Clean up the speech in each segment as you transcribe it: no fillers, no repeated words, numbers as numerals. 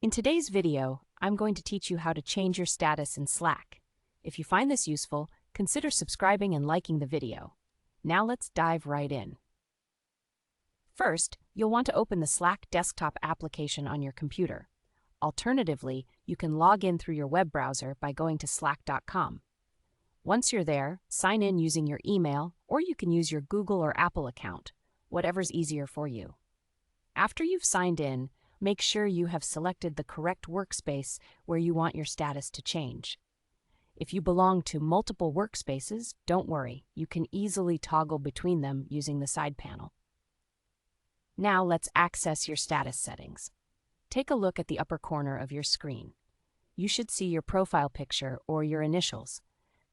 In today's video, I'm going to teach you how to change your status in Slack. If you find this useful, consider subscribing and liking the video. Now let's dive right in. First, you'll want to open the Slack desktop application on your computer. Alternatively, you can log in through your web browser by going to slack.com. Once you're there, sign in using your email, or you can use your Google or Apple account, whatever's easier for you. After you've signed in, make sure you have selected the correct workspace where you want your status to change. If you belong to multiple workspaces, don't worry, you can easily toggle between them using the side panel. Now let's access your status settings. Take a look at the upper corner of your screen. You should see your profile picture or your initials.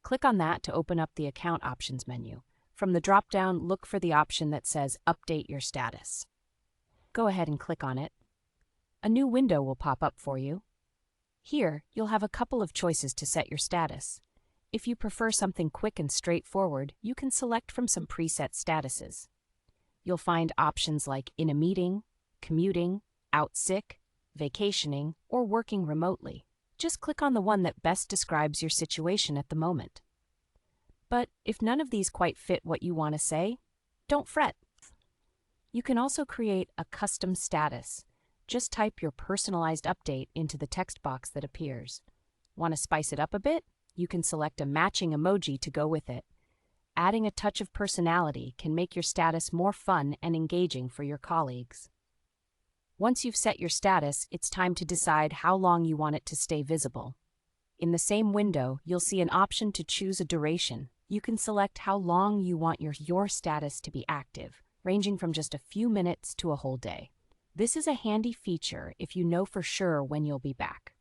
Click on that to open up the Account Options menu. From the drop-down, look for the option that says Update Your Status. Go ahead and click on it. A new window will pop up for you. Here, you'll have a couple of choices to set your status. If you prefer something quick and straightforward, you can select from some preset statuses. You'll find options like in a meeting, commuting, out sick, vacationing, or working remotely. Just click on the one that best describes your situation at the moment. But if none of these quite fit what you want to say, don't fret. You can also create a custom status. Just type your personalized update into the text box that appears. Want to spice it up a bit? You can select a matching emoji to go with it. Adding a touch of personality can make your status more fun and engaging for your colleagues. Once you've set your status, it's time to decide how long you want it to stay visible. In the same window, you'll see an option to choose a duration. You can select how long you want your status to be active, ranging from just a few minutes to a whole day. This is a handy feature if you know for sure when you'll be back.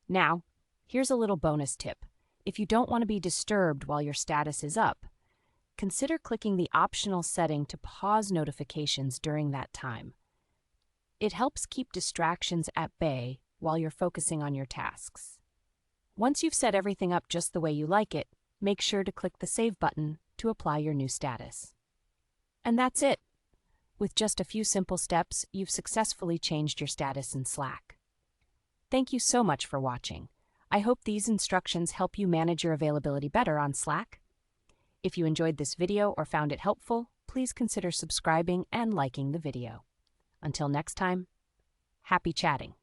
Now, here's a little bonus tip. If you don't want to be disturbed while your status is up, consider clicking the optional setting to pause notifications during that time. It helps keep distractions at bay while you're focusing on your tasks. Once you've set everything up just the way you like it, make sure to click the Save button to apply your new status. And that's it. With just a few simple steps, you've successfully changed your status in Slack. Thank you so much for watching. I hope these instructions help you manage your availability better on Slack. If you enjoyed this video or found it helpful, please consider subscribing and liking the video. Until next time, happy chatting.